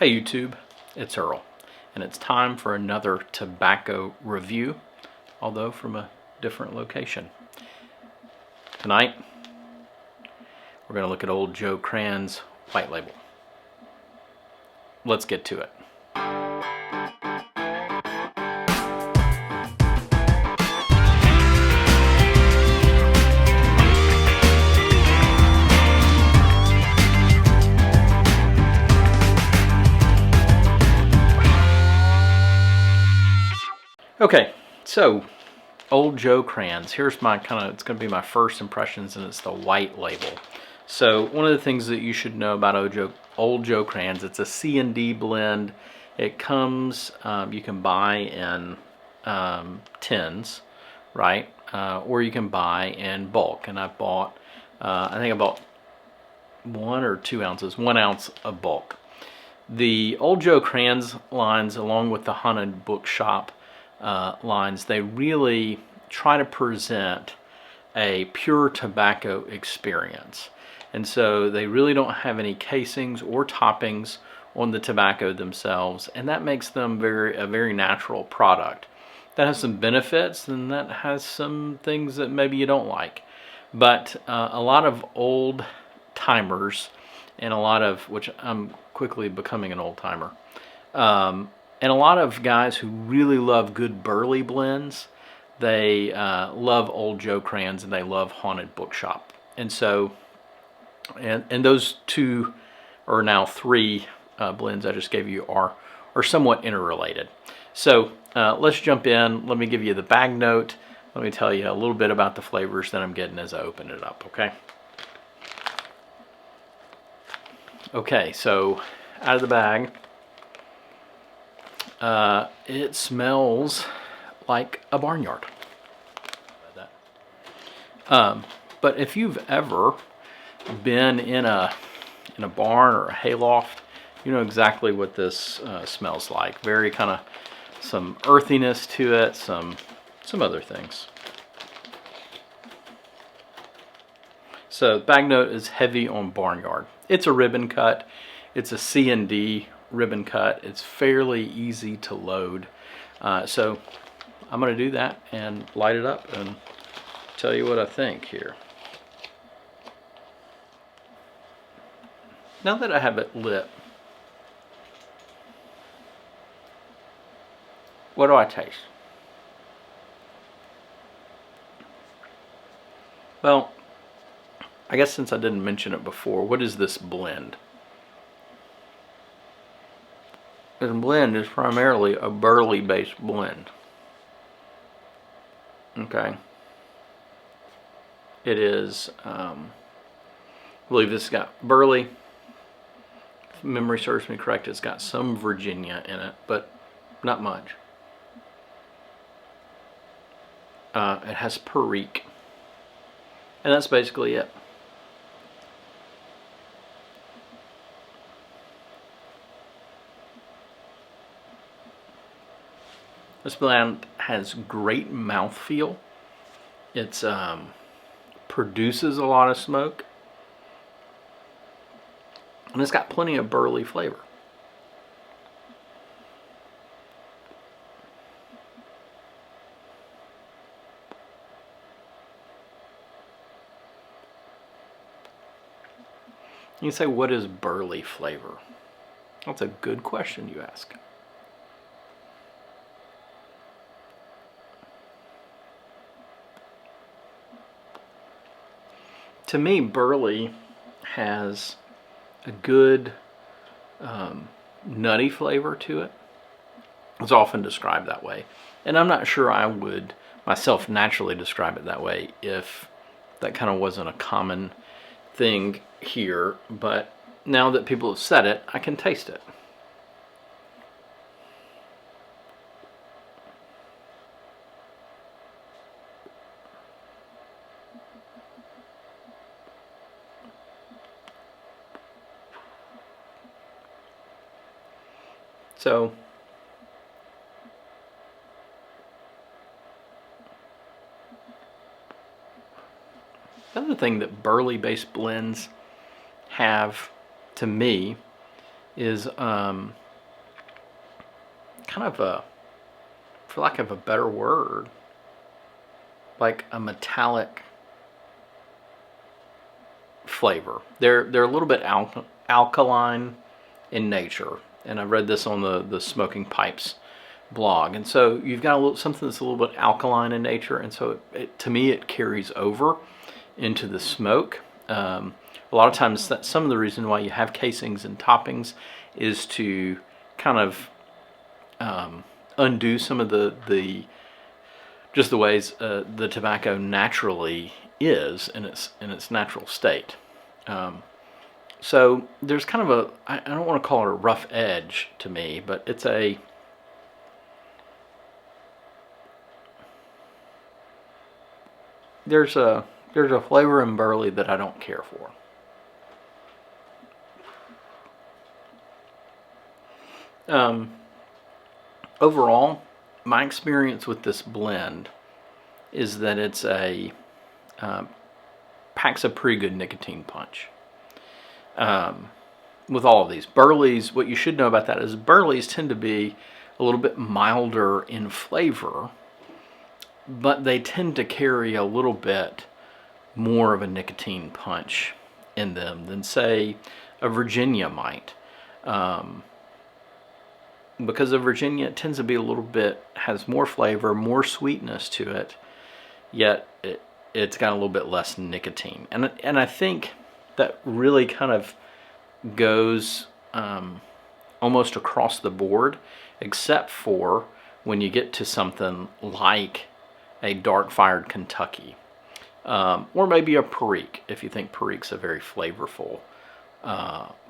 Hey YouTube, it's Earl, and it's time for another tobacco review, although from a different location. Tonight, we're going to look at old Joe Kranz White Label. Let's get to it. Okay, so old Joe Kranz. Here's my it's going to be my first impressions, and it's the White Label. So one of the things that you should know about old Joe Kranz, it's a C&D blend. It comes, you can buy in tins, right? Or you can buy in bulk. And I bought, I think I bought 1 or 2 ounces, 1 ounce of bulk. The old Joe Kranz lines, along with the Haunted Bookshop lines, they really try to present a pure tobacco experience. And so they really don't have any casings or toppings on the tobacco themselves, and that makes them a very natural product. That has some benefits, and that has some things that maybe you don't like. But a lot of old timers, and which I'm quickly becoming an old timer, and a lot of guys who really love good burley blends, they love old Joe Kranz, and they love Haunted Bookshop. And so, and those two, or now 3 blends I just gave you, are somewhat interrelated. So let's jump in. Let me give you the bag note. Let me tell you a little bit about the flavors that I'm getting as I open it up, okay? Okay, so out of the bag, it smells like a barnyard. But if you've ever been in a barn or a hayloft, you know exactly what this smells like. Very kind of some earthiness to it, some other things. So bag note is heavy on barnyard. It's a ribbon cut. It's a C&D ribbon cut. It's fairly easy to load. So I'm going to do that and light it up and tell you what I think here. Now that I have it lit, what do I taste? Well, I guess since I didn't mention it before, what is this blend? This blend is primarily a burley-based blend. Okay. It is, I believe this has got burley. If memory serves me correct, it's got some Virginia in it, but not much. It has Perique. And that's basically it. This blend has great mouthfeel. It produces a lot of smoke. And it's got plenty of burley flavor. You say, what is burley flavor? That's a good question you ask. To me, burley has a good nutty flavor to it. It's often described that way. And I'm not sure I would myself naturally describe it that way if that kind of wasn't a common thing here. But now that people have said it, I can taste it. So the other thing that burley-based blends have, to me, is kind of a, for lack of a better word, like a metallic flavor. They're a little bit alkaline in nature, and I've read this on the Smoking Pipes blog. And so you've got a little something that's a little bit alkaline in nature, and so to me it carries over into the smoke. A lot of times, some of the reason why you have casings and toppings is to kind of undo some of the just the ways the tobacco naturally is in its natural state. So there's kind of I don't want to call it a rough edge to me, but there's a flavor in burley that I don't care for. Overall, my experience with this blend is that it's packs a pretty good nicotine punch. With all of these burleys, what you should know about that is burleys tend to be a little bit milder in flavor, but they tend to carry a little bit more of a nicotine punch in them than, say, a Virginia might. Because a Virginia, it tends to be a little bit, has more flavor, more sweetness to it, yet it's got a little bit less nicotine. And I think that really kind of goes almost across the board, except for when you get to something like a dark-fired Kentucky, or maybe a Perique, if you think Perique's a very flavorful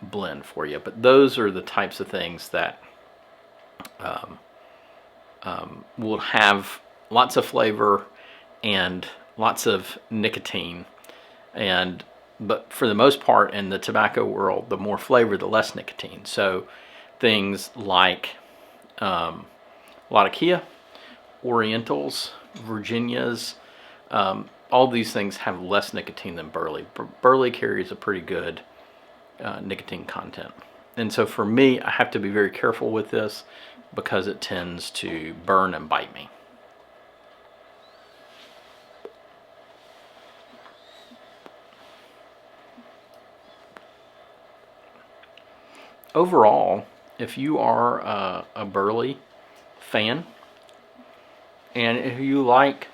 blend for you. But those are the types of things that will have lots of flavor and lots of nicotine, but for the most part in the tobacco world, the more flavor, the less nicotine. So things like Latakia, Orientals, Virginias, all these things have less nicotine than burley. Burley carries a pretty good nicotine content. And so for me, I have to be very careful with this because it tends to burn and bite me. Overall, if you are a burley fan, and if you like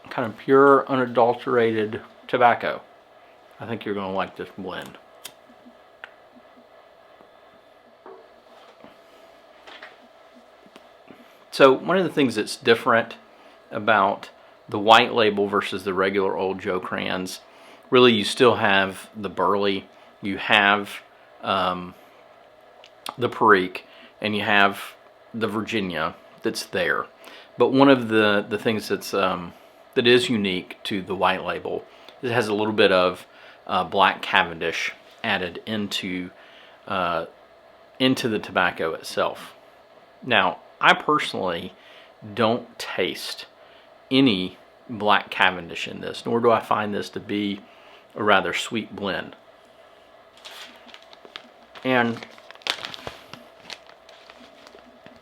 kind of pure, unadulterated tobacco, I think you're going to like this blend. So one of the things that's different about the white label versus the regular old Joe Kranz, really you still have the burley, you have the Perique, and you have the Virginia that's there. But one of the things that is unique to the white label is it has a little bit of black Cavendish added into the tobacco itself. Now, I personally don't taste any black Cavendish in this, nor do I find this to be a rather sweet blend. And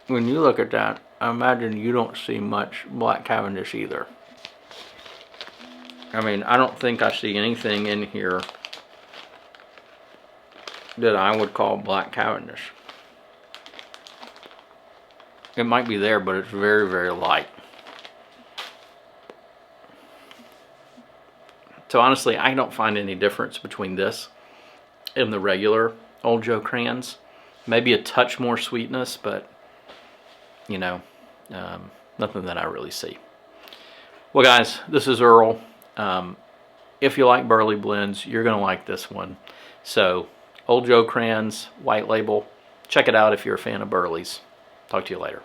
when you look at that, I imagine you don't see much black Cavendish either. I mean, I don't think I see anything in here that I would call black Cavendish. It might be there, but it's very, very light. So honestly, I don't find any difference between this and the regular old Joe Kranz. Maybe a touch more sweetness, but you know, nothing that I really see. Well, guys, this is Earl. If you like burley blends, you're going to like this one. So, old Joe Kranz White Label. Check it out if you're a fan of burleys. Talk to you later.